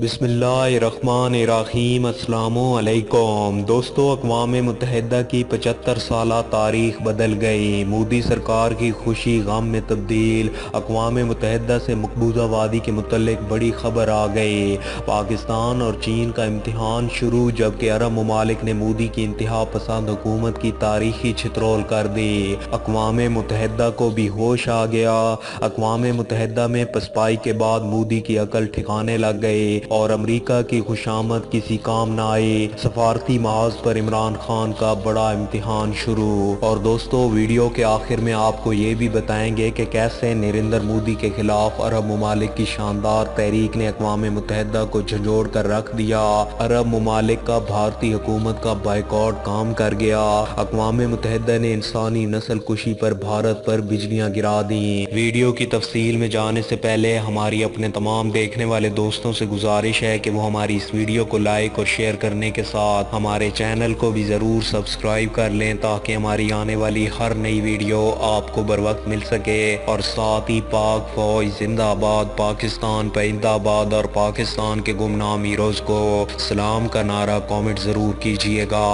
بسم اللہ الرحمن الرحیم۔ السلام علیکم دوستو، اقوام متحدہ کی 75 سالہ تاریخ بدل گئی۔ مودی سرکار کی خوشی غم میں تبدیل۔ اقوام متحدہ سے مقبوضہ وادی کے متعلق بڑی خبر آ گئی۔ پاکستان اور چین کا امتحان شروع، جبکہ عرب ممالک نے مودی کی انتہا پسند حکومت کی تاریخی چھترول کر دی۔ اقوام متحدہ کو بھی ہوش آ گیا۔ اقوام متحدہ میں پسپائی کے بعد مودی کی عقل ٹھکانے لگ گئی اور امریکہ کی خوشامد کسی کام نہ آئی۔ سفارتی محاذ پر عمران خان کا بڑا امتحان شروع۔ اور دوستو، ویڈیو کے آخر میں آپ کو یہ بھی بتائیں گے کہ کیسے نریندر مودی کے خلاف عرب ممالک کی شاندار تحریک نے اقوام متحدہ کو جھنجھوڑ کر رکھ دیا۔ عرب ممالک کا بھارتی حکومت کا بائیکاٹ کام کر گیا۔ اقوام متحدہ نے انسانی نسل کشی پر بھارت پر بجلیاں گرا دیں۔ ویڈیو کی تفصیل میں جانے سے پہلے ہماری اپنے تمام دیکھنے والے دوستوں سے گزارش ہے کہ وہ ہماری اس ویڈیو کو لائک اور شیئر کرنے کے ساتھ ہمارے چینل کو بھی ضرور سبسکرائب کر لیں، تاکہ ہماری آنے والی ہر نئی ویڈیو آپ کو بر وقت مل سکے۔ اور ساتھ ہی پاک فوج زندہ آباد، پاکستان پائندہ آباد اور پاکستان کے گمنام ہیروز کو سلام کا نعرہ کامنٹ ضرور کیجیے گا۔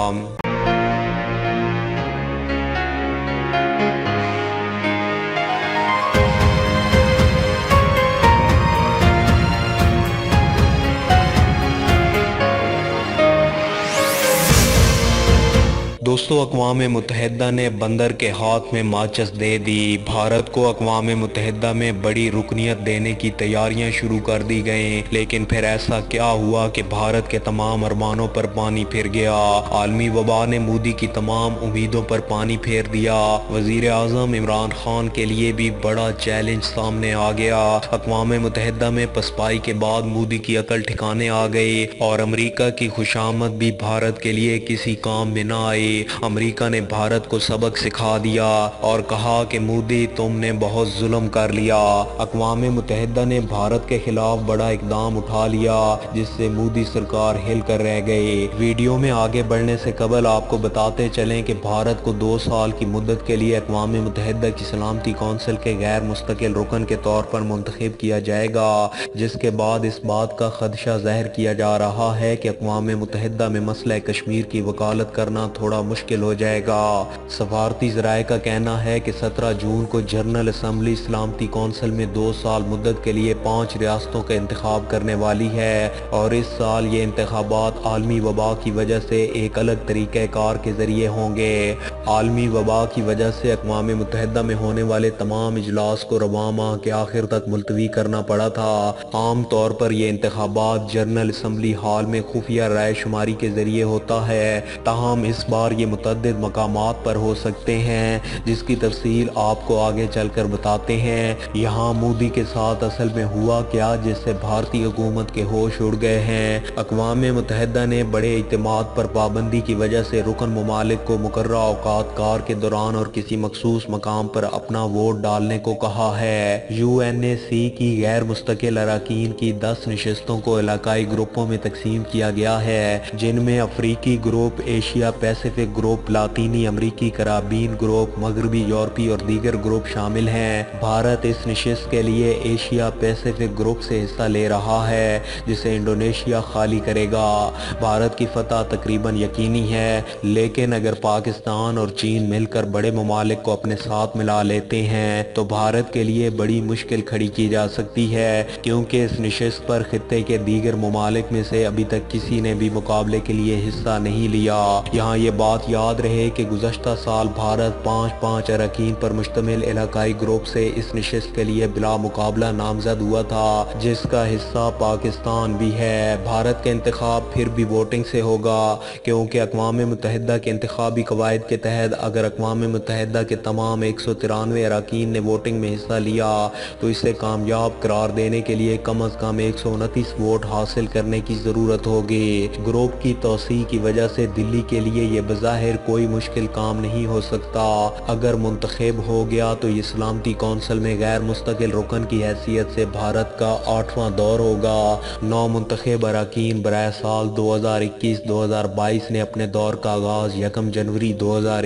دوستو، اقوام متحدہ نے بندر کے ہاتھ میں ماچس دے دی۔ بھارت کو اقوام متحدہ میں بڑی رکنیت دینے کی تیاریاں شروع کر دی گئیں، لیکن پھر ایسا کیا ہوا کہ بھارت کے تمام ارمانوں پر پانی پھر گیا۔ عالمی وبا نے مودی کی تمام امیدوں پر پانی پھیر دیا۔ وزیر اعظم عمران خان کے لیے بھی بڑا چیلنج سامنے آ گیا۔ اقوام متحدہ میں پسپائی کے بعد مودی کی عقل ٹھکانے آ گئی اور امریکہ کی خوشامد بھی بھارت کے لیے کسی کام میں نہ آئی۔ امریکہ نے بھارت کو سبق سکھا دیا اور کہا کہ مودی تم نے بہت ظلم کر لیا۔ اقوام متحدہ نے بھارت کے خلاف بڑا اقدام اٹھا لیا، جس سے مودی سرکار ہل کر رہ گئی۔ ویڈیو میں آگے بڑھنے سے قبل آپ کو بتاتے چلیں کہ بھارت کو 2 سال کی مدت کے لیے اقوام متحدہ کی سلامتی کونسل کے غیر مستقل رکن کے طور پر منتخب کیا جائے گا، جس کے بعد اس بات کا خدشہ ظاہر کیا جا رہا ہے کہ اقوام متحدہ میں مسئلہ کشمیر کی وکالت کرنا تھوڑا مشکل ہو جائے گا۔ سفارتی ذرائع کا کہنا ہے کہ 17 جون کو جنرل اسمبلی سلامتی کونسل میں 2 سال مدت کے لیے 5 ریاستوں کا انتخاب کرنے والی ہے، اور اس سال یہ انتخابات عالمی وبا کی وجہ سے ایک الگ طریقہ کار کے ذریعے ہوں گے۔ عالمی وبا کی وجہ سے اقوام متحدہ میں ہونے والے تمام اجلاس کو رواں ماہ کے آخر تک ملتوی کرنا پڑا تھا۔ عام طور پر یہ انتخابات جنرل اسمبلی ہال میں خفیہ رائے شماری کے ذریعے ہوتا ہے، تاہم اس بار یہ متعدد مقامات پر ہو سکتے ہیں، جس کی تفصیل آپ کو آگے چل کر بتاتے ہیں۔ یہاں مودی کے ساتھ اصل میں ہوا کیا جس سے بھارتی حکومت کے ہوش اڑ گئے ہیں؟ اقوام متحدہ نے بڑے اعتماد پر پابندی کی وجہ سے رکن ممالک کو مقررہ اوقات کار کے دوران اور کسی مخصوص مقام پر اپنا ووٹ ڈالنے کو کہا ہے۔ UNSC کی غیر مستقل اراکین کی 10 نشستوں کو علاقائی گروپوں میں تقسیم کیا گیا ہے، جن میں افریقی گروپ، ایشیا پیسیفک گروپ، لاطینی امریکی کیریبین گروپ، مغربی یورپی اور دیگر گروپ شامل ہیں۔ بھارت اس نشست کے لیے ایشیا پیسیفک گروپ سے حصہ لے رہا ہے، جسے انڈونیشیا خالی کرے گا۔ بھارت کی فتح تقریباً یقینی ہے، لیکن اگر پاکستان اور چین مل کر بڑے ممالک کو اپنے ساتھ ملا لیتے ہیں تو بھارت کے لیے بڑی مشکل کھڑی کی جا سکتی ہے، کیونکہ اس نشست پر خطے کے دیگر ممالک میں سے ابھی تک کسی نے بھی مقابلے کے لیے حصہ نہیں لیا۔ یہاں یہ بات یاد رہے کہ گزشتہ سال بھارت 5 اراکین پر مشتمل علاقائی گروپ سے اس نشست کے لیے بلا مقابلہ نامزد ہوا تھا، جس کا حصہ پاکستان بھی ہے۔ بھارت کا انتخاب پھر بھی ووٹنگ سے ہوگا، کیونکہ اقوام متحدہ کے انتخابی قواعد کے تحت اگر اقوام متحدہ کے تمام 193 اراکین نے ووٹنگ میں حصہ لیا تو اسے کامیاب قرار دینے کے لیے کم از کم 129 ووٹ حاصل کرنے کی ضرورت ہوگی۔ گروپ کی توسیع کی وجہ سے دلی کے لیے یہ بظاہر کوئی مشکل کام نہیں ہو سکتا۔ اگر منتخب ہو گیا تو یہ سلامتی کونسل میں غیر مستقل رکن کی حیثیت سے بھارت کا 8واں دور ہوگا۔ 9 منتخب اراکین برائے سال 2021-2022 نے اپنے دور کا آغاز 1 جنوری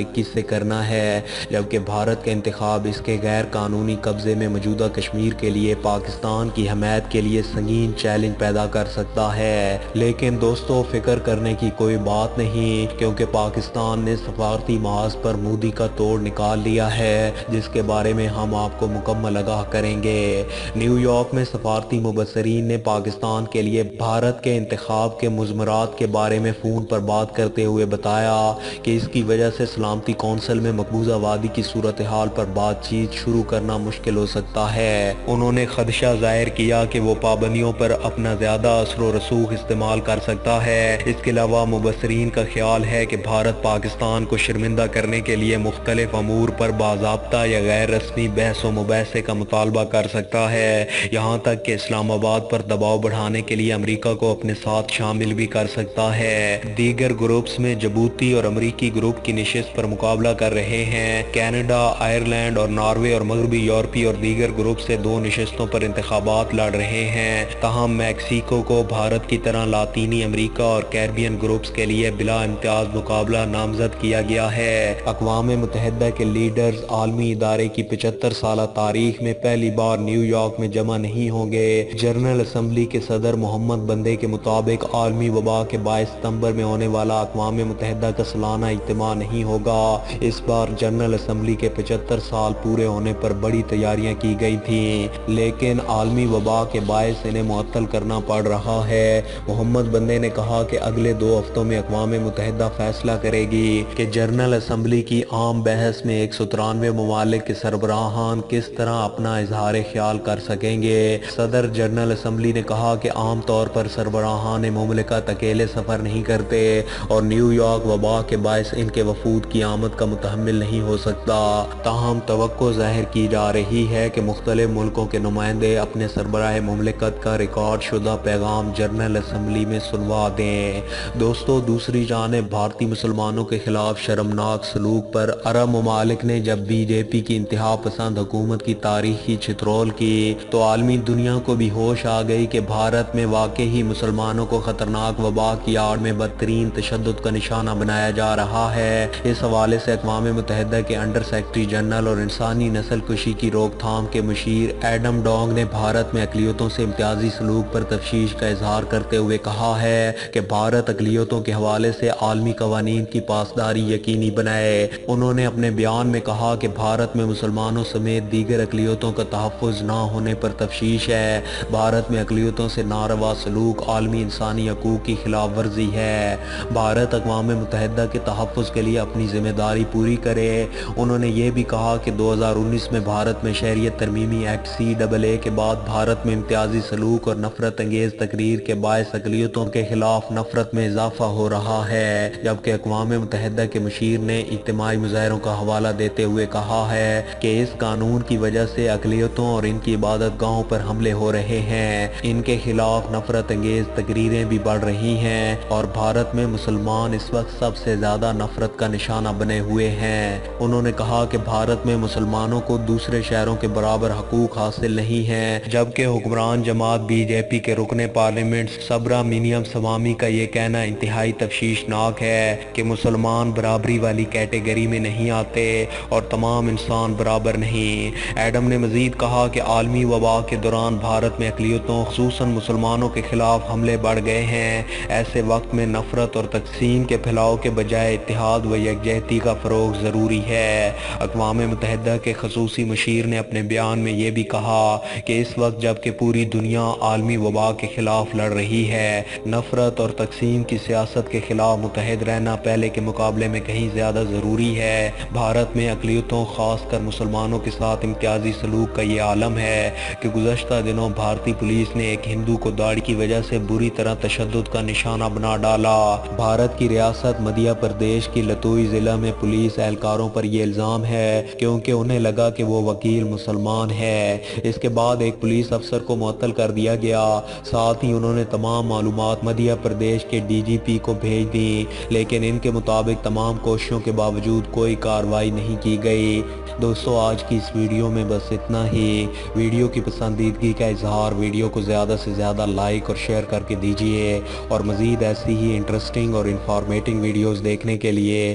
2021 سے کرنا ہے، جبکہ بھارت کا انتخاب اس کے غیر قانونی قبضے میں موجودہ کشمیر کے لیے پاکستان کی حمایت کے لیے سنگین چیلنج پیدا کر سکتا ہے۔ لیکن دوستو، فکر کرنے کی کوئی بات نہیں، کیونکہ پاکستان نے سفارتی محاذ پر مودی کا توڑ نکال لیا ہے، جس کے بارے میں ہم آپ کو مکمل آگاہ کریں گے۔ نیو یارک میں سفارتی مبصرین نے پاکستان کے لیے بھارت کے انتخاب کے مضمرات کے بارے میں فون پر بات کرتے ہوئے بتایا کہ اس کی وجہ سے سلامتی کونسل میں مقبوضہ وادی کی صورتحال پر بات چیت شروع کرنا مشکل ہو سکتا ہے۔ انہوں نے خدشہ ظاہر کیا کہ وہ پابندیوں پر اپنا زیادہ اثر و رسوخ استعمال کر سکتا ہے۔ اس کے علاوہ مبصرین کا خیال ہے کہ بھارت پاکستان کو شرمندہ کرنے کے لیے مختلف امور پر باضابطہ یا غیر رسمی بحث و مباحثے کا مطالبہ کر سکتا ہے، یہاں تک کہ اسلام آباد پر دباؤ بڑھانے کے لیے امریکہ کو اپنے ساتھ شامل بھی کر سکتا ہے۔ دیگر گروپس میں جبوتی اور امریکی گروپ کی نشست پر مقابلہ کر رہے ہیں۔ کینیڈا، آئرلینڈ اور ناروے اور مغربی یورپی اور دیگر گروپ سے 2 نشستوں پر انتخابات لڑ رہے ہیں۔ تاہم میکسیکو کو بھارت کی طرح لاطینی امریکہ اور کیریبین گروپس کے لیے بلا امتیاز مقابلہ نامزد کیا گیا ہے۔ اقوام متحدہ کے لیڈرز عالمی ادارے کی 75 سالہ تاریخ میں پہلی بار نیو یارک میں جمع نہیں ہوں گے۔ جنرل اسمبلی کے صدر محمد بندے کے مطابق عالمی وبا کے 22 ستمبر میں ہونے والا اقوام متحدہ کا سالانہ اجتماع نہیں ہوگا۔ اس بار جنرل اسمبلی کے 75 سال پورے ہونے پر بڑی تیاریاں کی گئی تھیں، لیکن عالمی وبا کے باعث انہیں معطل کرنا پڑ رہا ہے۔ محمد بندے نے کہا کہ اگلے 2 ہفتوں میں اقوام متحدہ فیصلہ کرے گی کہ جنرل اسمبلی کی عام بحث میں 193 ممالک کے سربراہان کس طرح اپنا اظہار خیال کر سکیں گے۔ صدر جنرل اسمبلی نے کہا کہ عام طور پر سربراہان مملکت اکیلے سفر نہیں کرتے اور نیو یارک وبا کے باعث ان کے وفود کی آمد کا متحمل نہیں ہو سکتا۔ تاہم توقع ظاہر کی جا رہی ہے کہ مختلف ملکوں کے نمائندے اپنے سربراہ مملکت کا ریکارڈ شدہ پیغام جنرل اسمبلی میں سنوا دیں۔ دوستو، دوسری جانب بھارتی مسلمانوں کے خلاف شرمناک سلوک پر عرب ممالک نے جب بی جے پی کی انتہا پسند حکومت کی تاریخی چترول کی تو عالمی دنیا کو بھی ہوش آ گئی کہ بھارت میں واقعی مسلمانوں کو خطرناک وبا کی آڑ میں بدترین تشدد کا نشانہ بنایا جا رہا ہے۔ اس حوالے سے اقوام متحدہ کے انڈر سیکرٹری جنرل اور انسانی نسل کشی کی روک تھام کے مشیر ایڈم ڈونگ نے بھارت میں اقلیتوں سے امتیازی سلوک پر تشویش کا اظہار کرتے ہوئے کہا ہے کہ بھارت اقلیتوں کے حوالے سے عالمی قوانین کی پاسداری یقینی بنائے۔ انہوں نے اپنے بیان میں کہا کہ بھارت میں مسلمانوں سمیت دیگر اقلیتوں کا تحفظ نہ ہونے پر تشویش ہے۔ بھارت میں اقلیتوں سے ناروا سلوک عالمی انسانی حقوق کی خلاف ورزی ہے۔ بھارت اقوام متحدہ کے تحفظ کے لیے اپنی ذمہ داری پوری کرے۔ انہوں نے یہ بھی کہا کہ 2019 میں بھارت میں شہریت ترمیمی ایکٹ CAA کے بعد بھارت میں امتیازی سلوک اور نفرت انگیز تقریر کے باعث اقلیتوں کے خلاف نفرت میں اضافہ ہو رہا ہے، جبکہ اقوام متحدہ کے مشیر نے اجتماعی مظاہروں کا حوالہ دیتے ہوئے کہا ہے کہ اس قانون کی وجہ سے اقلیتوں اور ان کی عبادت گاہوں پر حملے ہو رہے ہیں، ان کے خلاف نفرت انگیز تقریریں بھی بڑھ رہی ہیں اور بھارت میں مسلمان اس وقت سب سے زیادہ نفرت کا نشانہ بنے ہوئے ہیں۔ انہوں نے کہا کہ بھارت میں مسلمانوں کو دوسرے شہروں کے برابر حقوق حاصل نہیں ہیں، جبکہ حکمران جماعت بی جے پی کے رکن پارلیمنٹ سبرامینیم سوامی کا یہ کہنا انتہائی تشویشناک ہے کہ مسلمان برابری والی کیٹیگری میں نہیں آتے اور تمام انسان برابر نہیں۔ ایڈم نے مزید کہا کہ عالمی وبا کے دوران بھارت میں اقلیتوں خصوصاً مسلمانوں کے خلاف حملے بڑھ گئے ہیں۔ ایسے وقت میں نفرت اور تقسیم کے پھیلاؤ کے بجائے اتحاد و یکجہتی کا فروغ ضروری ہے۔ اقوام متحدہ کے خصوصی مشیر نے اپنے بیان میں یہ بھی کہا کہ اس وقت جب کہ پوری دنیا عالمی وبا کے خلاف لڑ رہی ہے، نفرت اور تقسیم کی سیاست کے خلاف متحد رہنا پہلے کے مقابلے میں کہیں زیادہ ضروری ہے۔ بھارت میں اقلیتوں خاص کر مسلمانوں کے ساتھ امتیازی سلوک کا یہ عالم ہے کہ گزشتہ دنوں بھارتی پولیس نے ایک ہندو کو داڑھی کی وجہ سے بری طرح تشدد کا نشانہ بنا ڈالا۔ بھارت کی ریاست مدھیہ پردیش کی لتوئی ضلع میں پولیس اہلکاروں پر یہ الزام ہے کیونکہ انہیں لگا کہ وہ وکیل مسلمان ہے۔ اس کے بعد ایک پولیس افسر کو معطل کر دیا گیا، ساتھ ہی انہوں نے تمام معلومات مدھیہ پردیش کے DGP کو بھیج دیں، لیکن ان کے مطابق تمام کوششوں کے باوجود کوئی کارروائی نہیں کی گئی۔ دوستو، آج کی اس ویڈیو میں بس اتنا ہی۔ ویڈیو کی پسندیدگی کا اظہار، ویڈیو کو زیادہ سے زیادہ لائک اور شیئر کر کے دیجیے اور مزید ایسی ہی انٹرسٹنگ اور انفارمیٹنگ ویڈیوز دیکھنے کے لیے